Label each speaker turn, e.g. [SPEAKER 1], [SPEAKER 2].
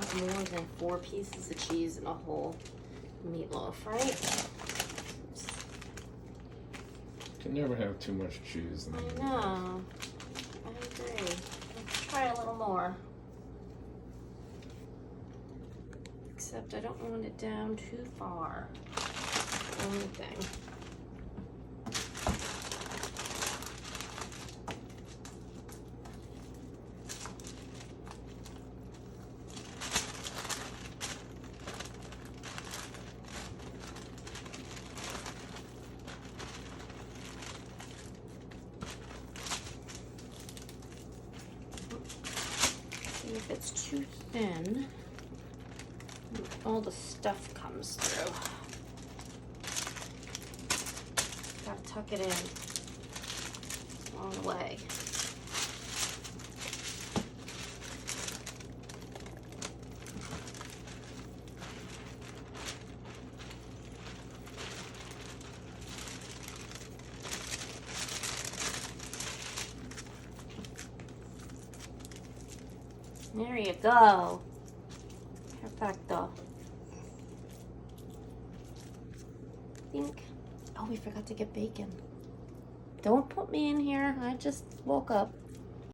[SPEAKER 1] have more than 4 pieces of cheese in a whole meatloaf, right?
[SPEAKER 2] Can never have too much cheese.
[SPEAKER 1] I know. I agree. Let's try a little more. Except I don't want it down too far. Only thing. If it's too thin, all the stuff comes through. Gotta tuck it in all the way. There you go. Perfecto. Think. Oh, we forgot to get bacon. Don't put me in here. I just woke up.